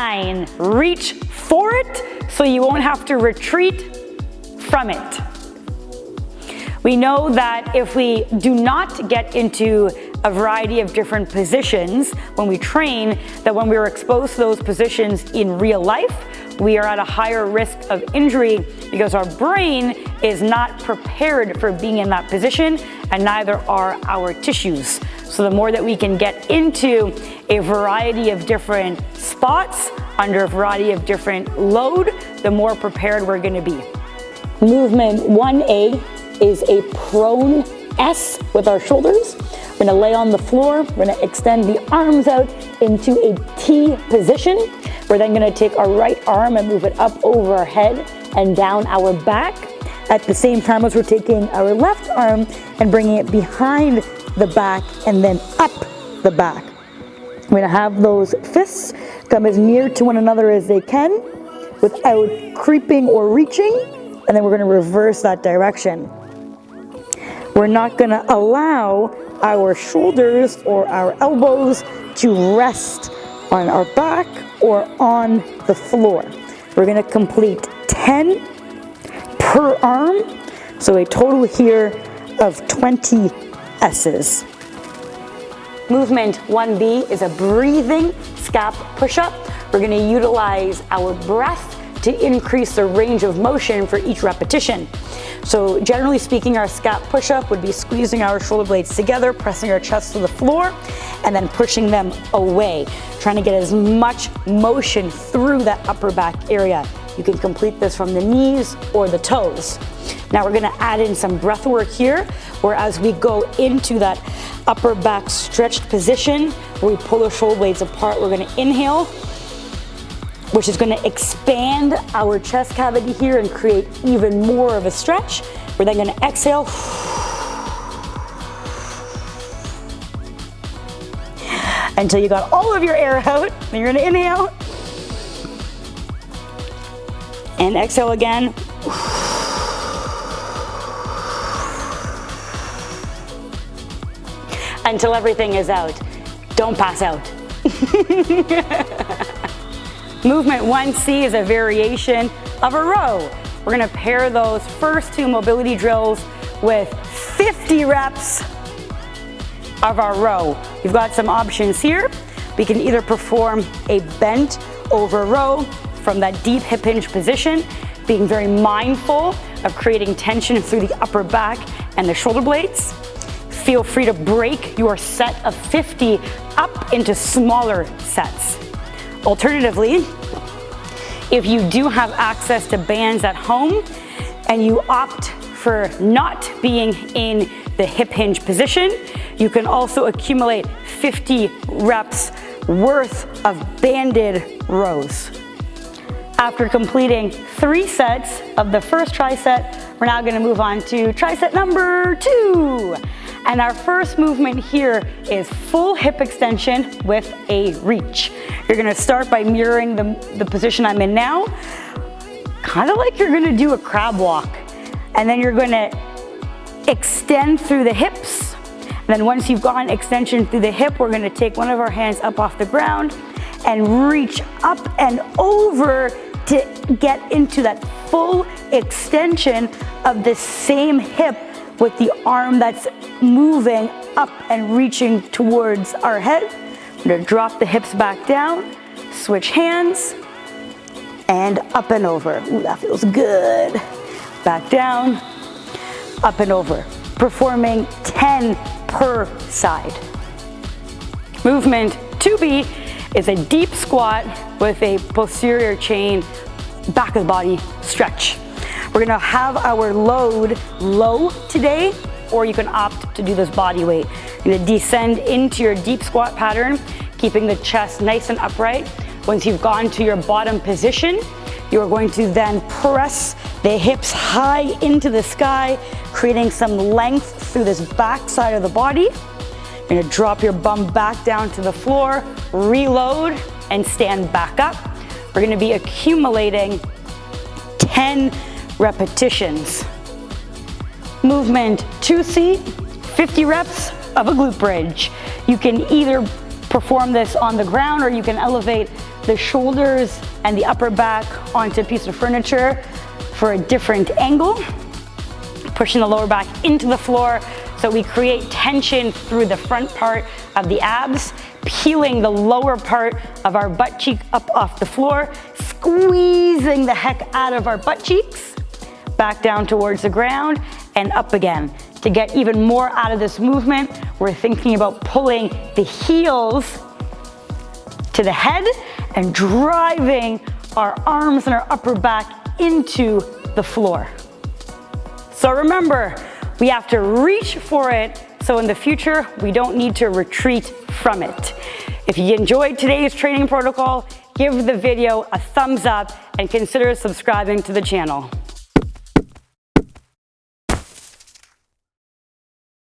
9, reach for it so you won't have to retreat from it. We know that if we do not get into a variety of different positions when we train, that when we're exposed to those positions in real life, we are at a higher risk of injury because our brain is not prepared for being in that position, and neither are our tissues. So the more that we can get into a variety of different spots under a variety of different load, the more prepared we're going to be. Movement 1A is a prone S with our shoulders. We're gonna lay on the floor. We're gonna extend the arms out into a T position. We're then gonna take our right arm and move it up over our head and down our back. At the same time as we're taking our left arm and bringing it behind the back and then up the back. We're gonna have those fists come as near to one another as they can without creeping or reaching, and then we're gonna reverse that direction. We're not gonna allow our shoulders or our elbows to rest on our back or on the floor. We're gonna complete 10 per arm, so a total here of 20 S's. Movement 1B is a breathing scap push-up. We're gonna utilize our breath to increase the range of motion for each repetition. So generally speaking, our scap push-up would be squeezing our shoulder blades together, pressing our chest to the floor, and then pushing them away, trying to get as much motion through that upper back area. You can complete this from the knees or the toes. Now we're gonna add in some breath work here, where as we go into that upper back stretched position, where we pull the shoulder blades apart, we're gonna inhale, which is going to expand our chest cavity here and create even more of a stretch. We're then going to exhale. Until you got all of your air out. Then you're going to inhale. And exhale again. Until everything is out. Don't pass out. Movement 1C is a variation of a row. We're gonna pair those first two mobility drills with 50 reps of our row. You've got some options here. We can either perform a bent over row from that deep hip hinge position, being very mindful of creating tension through the upper back and the shoulder blades. Feel free to break your set of 50 up into smaller sets. Alternatively, if you do have access to bands at home and you opt for not being in the hip hinge position, you can also accumulate 50 reps worth of banded rows. After completing 3 sets of the first tricep, we're now going to move on to tricep number 2. And our first movement here is full hip extension with a reach. You're gonna start by mirroring the position I'm in now, kind of like you're gonna do a crab walk. And then you're gonna extend through the hips. And then once you've gotten extension through the hip, we're gonna take one of our hands up off the ground and reach up and over to get into that full extension of the same hip with the arm that's moving up and reaching towards our head. I'm gonna drop the hips back down, switch hands, and up and over. Ooh, that feels good. Back down, up and over. Performing 10 per side. Movement 2B is a deep squat with a posterior chain back of the body stretch. We're gonna have our load low today, or you can opt to do this body weight. You're gonna descend into your deep squat pattern, keeping the chest nice and upright. Once you've gone to your bottom position, you're going to then press the hips high into the sky, creating some length through this back side of the body. You're gonna drop your bum back down to the floor, reload, and stand back up. We're gonna be accumulating 10 repetitions. Movement 2C, 50 reps of a glute bridge. You can either perform this on the ground, or you can elevate the shoulders and the upper back onto a piece of furniture for a different angle. Pushing the lower back into the floor so we create tension through the front part of the abs, peeling the lower part of our butt cheek up off the floor, squeezing the heck out of our butt cheeks, back down towards the ground and up again. To get even more out of this movement, we're thinking about pulling the heels to the head and driving our arms and our upper back into the floor. So remember, we have to reach for it so in the future we don't need to retreat from it. If you enjoyed today's training protocol, give the video a thumbs up and consider subscribing to the channel.